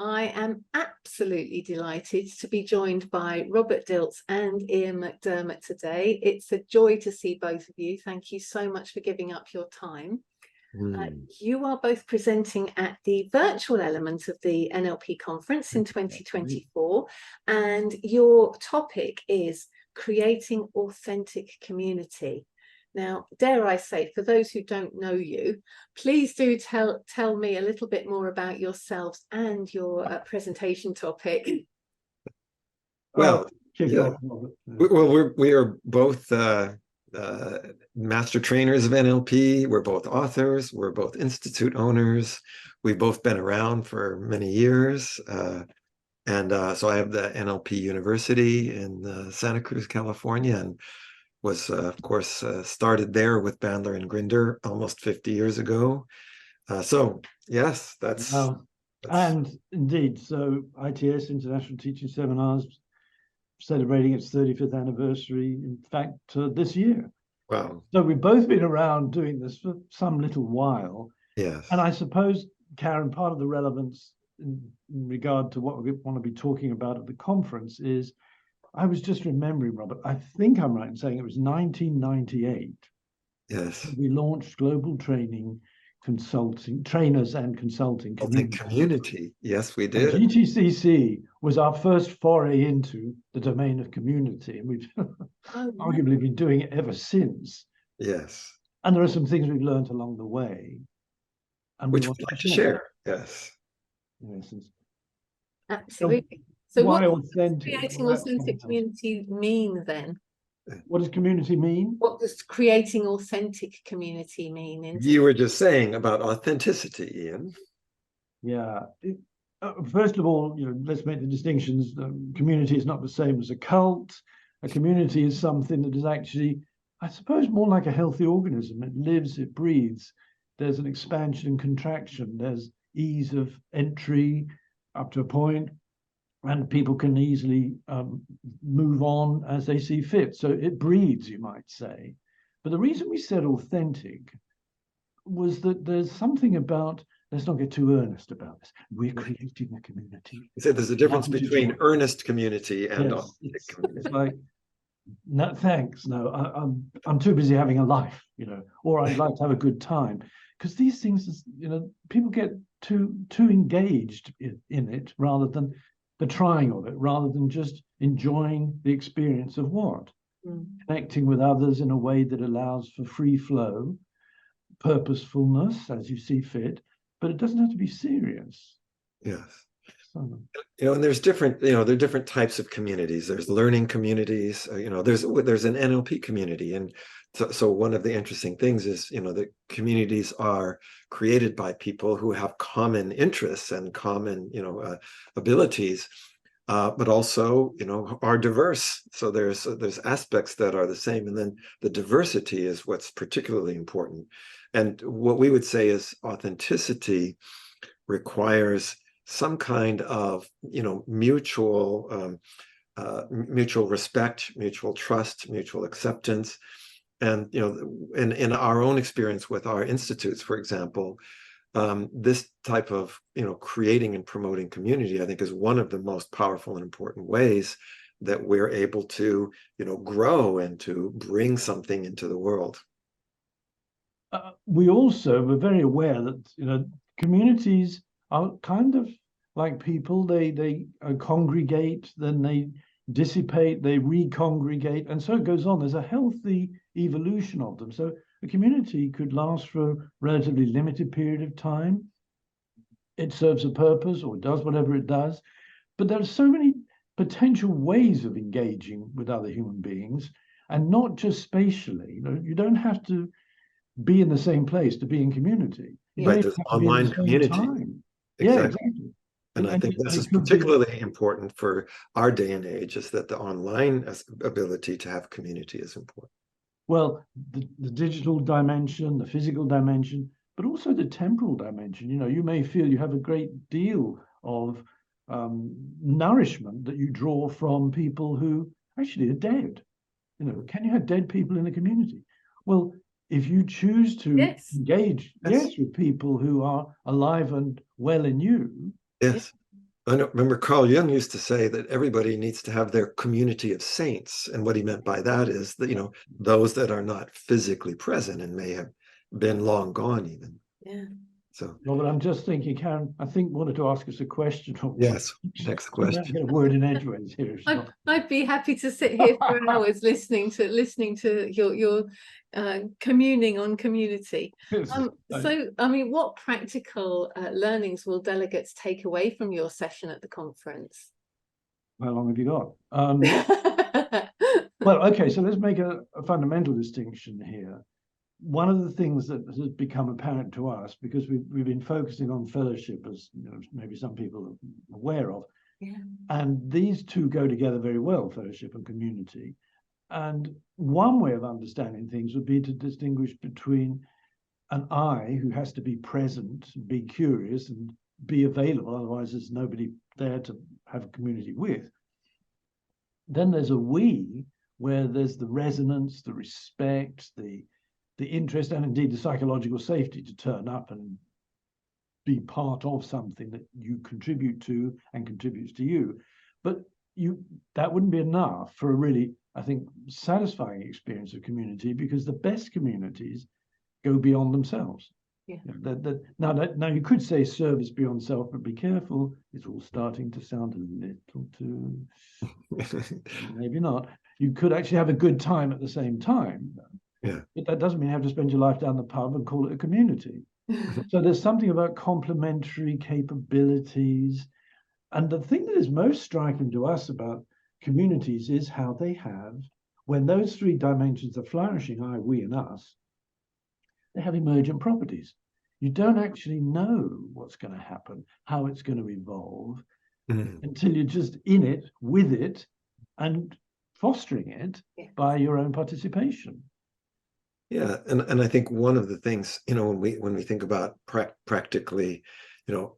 I am absolutely delighted to be joined by Robert Dilts and Ian McDermott today. It's a joy to see both of you. Thank you so much for giving up your time. You are both presenting at the virtual element of the NLP conference in 2024, and your topic is creating authentic community. Now, dare I say, for those who don't know you, please do tell me a little bit more about yourselves and your presentation topic. Well, yeah. We are both master trainers of NLP. We're both authors. We're both institute owners. We've both been around for many years. So I have the NLP University in Santa Cruz, California, and was, of course, started there with Bandler and Grinder almost 50 years ago. So, yes, that's... And indeed, so ITS, International Teaching Seminars, celebrating its 35th anniversary, in fact, this year. Wow. So we've both been around doing this for some little while. Yes. And I suppose, Karen, part of the relevance in regard to what we want to be talking about at the conference is, I was just remembering, Robert, I think I'm right in saying it was 1998. Yes. We launched Global Training Consulting, Trainers and Consulting Community. Yes, we did. And GTCC was our first foray into the domain of community, and we've arguably been doing it ever since. Yes. And there are some things we've learned along the way, and which we'd like to share. Yes. In essence. Absolutely. So what does authentic, creating authentic community mean then? What does community mean? What does creating authentic community mean? You were just saying about authenticity, Ian. Yeah. First of all, let's make the distinctions. Community is not the same as a cult. A community is something that is actually, I suppose, more like a healthy organism. It lives, it breathes. There's an expansion and contraction. There's ease of entry up to a point, and people can easily move on as they see fit. So it breeds, you might say. But the reason we said authentic was that there's something about, let's not get too earnest about this, we're creating a community. You said there's a difference between earnest community and authentic community. It's like, no, thanks, no, I'm too busy having a life, or I'd like to have a good time. Because these things, people get too engaged in it rather than the trying of it, rather than just enjoying the experience of what? Connecting with others in a way that allows for free flow, purposefulness as you see fit, but it doesn't have to be serious. Yes. And there's different, there are different types of communities. There's learning communities, there's an NLP community. And so one of the interesting things is, the communities are created by people who have common interests and common, abilities, but also, are diverse. So there's aspects that are the same. And then the diversity is what's particularly important. And what we would say is authenticity requires some kind of, mutual respect, mutual trust, mutual acceptance. And, in our own experience with our institutes, for example, this type of, creating and promoting community, I think, is one of the most powerful and important ways that we're able to, grow and to bring something into the world. We also were very aware that, communities are kind of like people. They congregate, then they dissipate, they recongregate, and so it goes on. There's a healthy evolution of them. So a community could last for a relatively limited period of time. It serves a purpose or does whatever it does. But there are so many potential ways of engaging with other human beings, and not just spatially. You don't have to be in the same place to be in community. Right, there's online community. Exactly. Yeah, exactly. And I think this is particularly important for our day and age, is that the online ability to have community is important. Well, the digital dimension, the physical dimension, but also the temporal dimension. You may feel you have a great deal of nourishment that you draw from people who actually are dead. Can you have dead people in a community? Well, if you choose to engage with people who are alive and well in you, yes, I know, remember Carl Jung used to say that everybody needs to have their community of saints. And what he meant by that is that, those that are not physically present and may have been long gone even. Yeah. So, Robert, I'm just thinking, Karen, I think wanted to ask us a question. yes, next question. Get a word in edgeways here. I'd be happy to sit here for hours listening to your communing on community. So, I mean, what practical learnings will delegates take away from your session at the conference? How long have you got? Well, okay, so let's make a fundamental distinction here. One of the things that has become apparent to us, because we've been focusing on fellowship, as maybe some people are aware of, and these two go together very well, fellowship and community. And one way of understanding things would be to distinguish between an I who has to be present, be curious, and be available, otherwise there's nobody there to have a community with. Then there's a we, where there's the resonance, the respect, the interest, and indeed the psychological safety to turn up and be part of something that you contribute to and contributes to you. But that wouldn't be enough for a really, I think, satisfying experience of community, because the best communities go beyond themselves. Yeah. Now you could say service beyond self, but be careful, it's all starting to sound a little too maybe not. You could actually have a good time at the same time. Yeah. But that doesn't mean you have to spend your life down the pub and call it a community. So there's something about complementary capabilities. And the thing that is most striking to us about communities is how they have, when those three dimensions are flourishing, I, we, and us, they have emergent properties. You don't actually know what's going to happen, how it's going to evolve, until you're just in it, with it, and fostering it by your own participation. Yeah, and I think one of the things, when we think about practically, you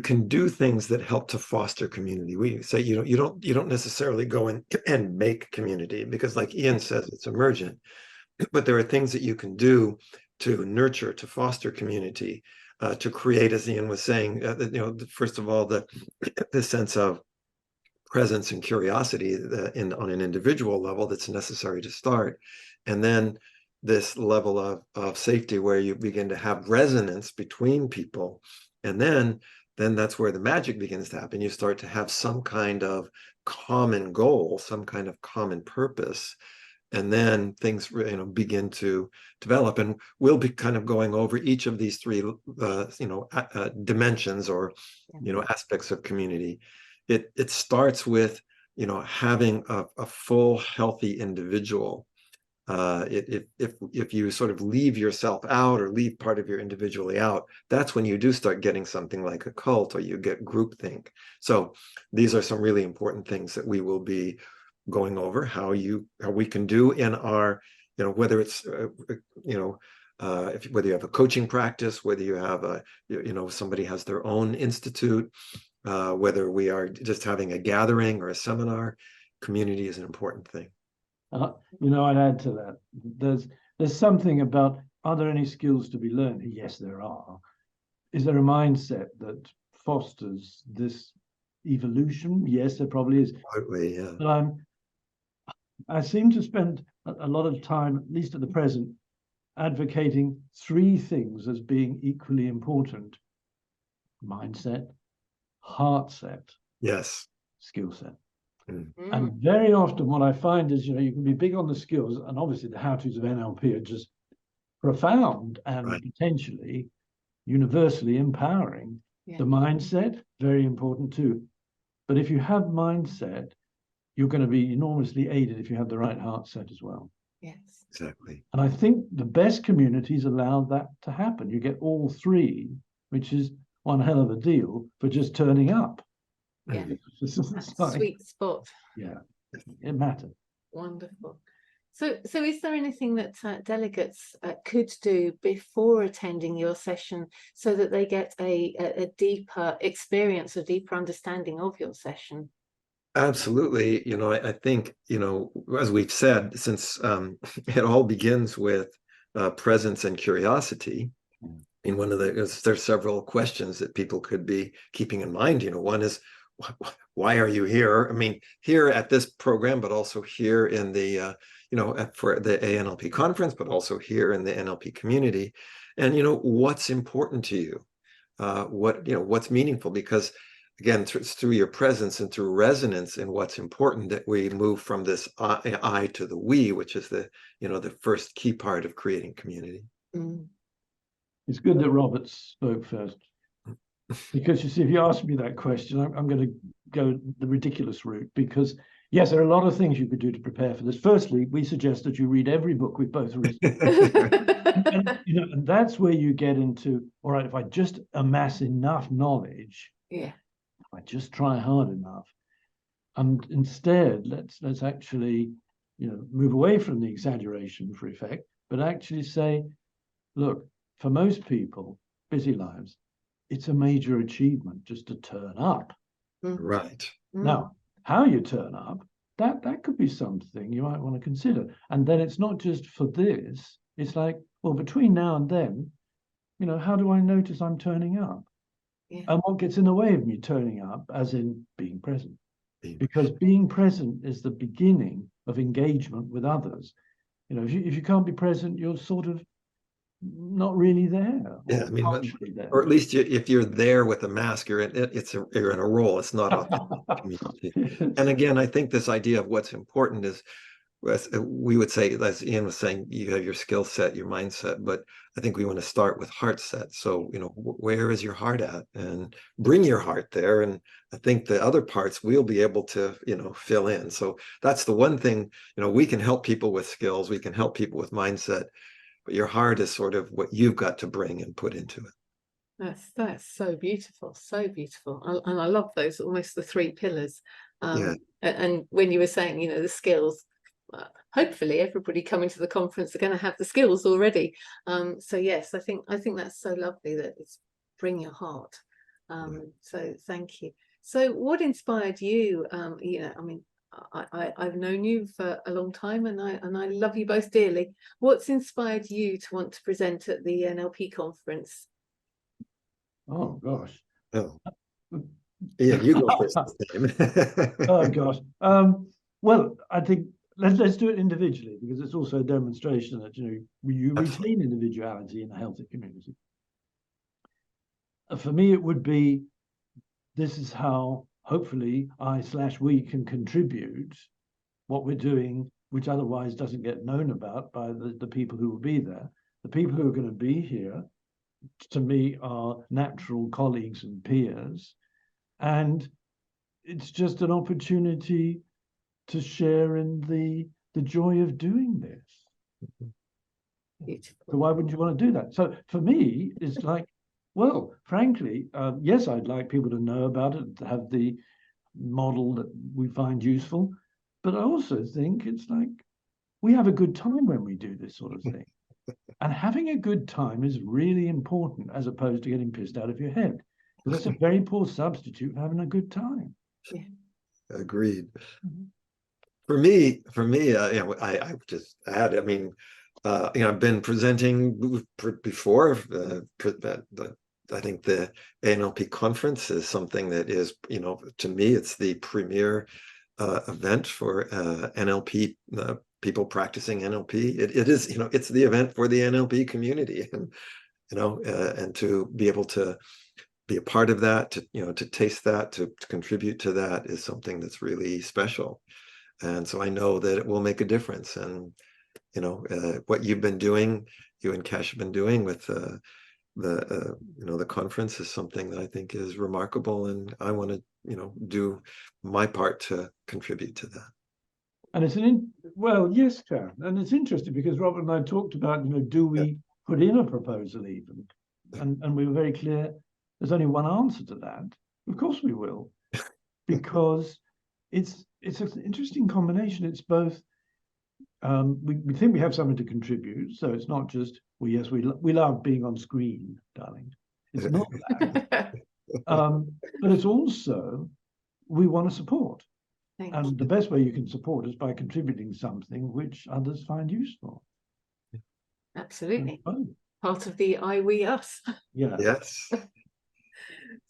can do things that help to foster community. We say you don't necessarily go in and make community, because like Ian says, it's emergent, but there are things that you can do to nurture, to foster community, to create, as Ian was saying, first of all, the sense of presence and curiosity on an individual level that's necessary to start, and then this level of safety where you begin to have resonance between people, and then that's where the magic begins to happen. You start to have some kind of common goal, some kind of common purpose, and then things begin to develop. And we'll be kind of going over each of these three dimensions or aspects of community. It starts with having a full, healthy individual. If you sort of leave yourself out or leave part of your individuality out, that's when you do start getting something like a cult, or you get groupthink. So these are some really important things that we will be going over, how we can do in our, whether it's whether you have a coaching practice, whether you have somebody has their own institute, whether we are just having a gathering or a seminar, community is an important thing. I'd add to that. There's something about, are there any skills to be learned? Yes, there are. Is there a mindset that fosters this evolution? Yes, there probably is. Totally, yeah. But I seem to spend a lot of time, at least at the present, advocating three things as being equally important: mindset, heart set, yes, skill set. Mm-hmm. And very often what I find is, you can be big on the skills, and obviously the how-tos of NLP are just profound and potentially universally empowering. The mindset, very important too. But if you have mindset, you're going to be enormously aided if you have the right heart set as well. Yes, exactly. And I think the best communities allow that to happen. You get all three, which is one hell of a deal for just turning up. Yeah, like, sweet spot. Yeah, it matters. Wonderful. So is there anything that delegates could do before attending your session so that they get a deeper experience, a deeper understanding of your session? Absolutely. I think, as we've said, since it all begins with presence and curiosity, mean, there's several questions that people could be keeping in mind. One is, why are you here? I mean, here at this program, but also here in the, for the ANLP conference, but also here in the NLP community. And, what's important to you? What's meaningful? Because again, it's through your presence and through resonance in what's important that we move from this I to the we, which is the first key part of creating community. Mm. It's good that Robert spoke first, because you see, if you ask me that question, I'm going to go the ridiculous route, because yes, there are a lot of things you could do to prepare for this. Firstly, we suggest that you read every book we've both written. and that's where you get into, all right, if I just amass enough knowledge, yeah, if I just try hard enough, and instead let's actually move away from the exaggeration for effect, but actually say, look, for most people, busy lives, it's a major achievement just to turn up. Right. Now, how you turn up, that could be something you might want to consider. And then it's not just for this, it's like, well, between now and then, how do I notice I'm turning up? Yeah. And what gets in the way of me turning up, as in being present? Because being present is the beginning of engagement with others. If you can't be present, you're sort of not really there. Yeah, I mean, or at least if you're there with a mask, you're in a role. It's not authentic community. And again, I think this idea of what's important is, we would say, as Ian was saying, you have your skill set, your mindset, but I think we want to start with heart set. So, where is your heart at? And bring your heart there. And I think the other parts we'll be able to, fill in. So that's the one thing, we can help people with skills, we can help people with mindset, but your heart is sort of what you've got to bring and put into it. That's so beautiful, so beautiful. And I love those, almost the three pillars. And when you were saying, the skills, hopefully everybody coming to the conference are going to have the skills already. So yes, I think that's so lovely that it's bring your heart. So thank you. So what inspired you? I mean, I've known you for a long time, and I love you both dearly. What's inspired you to want to present at the NLP conference? Oh gosh. Oh. Yeah, you go first this time. Oh gosh. Well, I think let's do it individually, because it's also a demonstration that you retain individuality in a healthy community. For me, it would be, this is how hopefully we can contribute what we're doing, which otherwise doesn't get known about by the people who will be there. The people who are going to be here, to me, are natural colleagues and peers. And it's just an opportunity to share in the joy of doing this. Beautiful. So why wouldn't you want to do that? So for me, it's like, well, frankly, yes, I'd like people to know about it, to have the model that we find useful. But I also think it's like, we have a good time when we do this sort of thing. And having a good time is really important, as opposed to getting pissed out of your head. Because that's a very poor substitute for having a good time. Yeah. Agreed. For me, I just add, I mean, I've been presenting before. I think the NLP conference is something that is, to me, it's the premier event for NLP people practicing NLP. It is, it's the event for the NLP community, and and to be able to be a part of that, to taste that, to contribute to that, is something that's really special. And so I know that it will make a difference. And what you've been doing, you and Cash have been doing with the conference, is something that I think is remarkable, and I want to do my part to contribute to that. And it's well, yes, Karen, and it's interesting because Robert and I talked about, do we put in a proposal even, and we were very clear. There's only one answer to that. Of course we will, because it's an interesting combination. It's both. We think we have something to contribute, so it's not just, well, yes, we love being on screen, darling. It's not that. But it's also, we want to support. And the best way you can support is by contributing something which others find useful. Absolutely. part of the I, we, us. Yeah. Yes.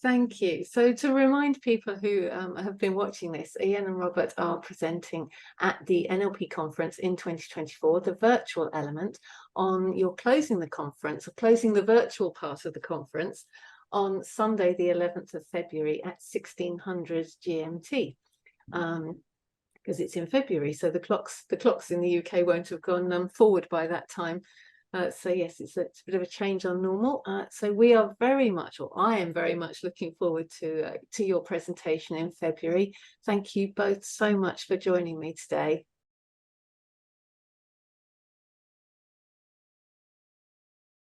Thank you. So to remind people who have been watching this, Ian and Robert are presenting at the NLP conference in 2024, the virtual element, on you're closing the conference, or closing the virtual part of the conference on Sunday, the 11th of February at 1600 GMT. Because it's in February, so the clocks in the UK won't have gone forward by that time. So yes, it's a bit of a change on normal. So we are very much, or I am very much looking forward to your presentation in February. Thank you both so much for joining me today.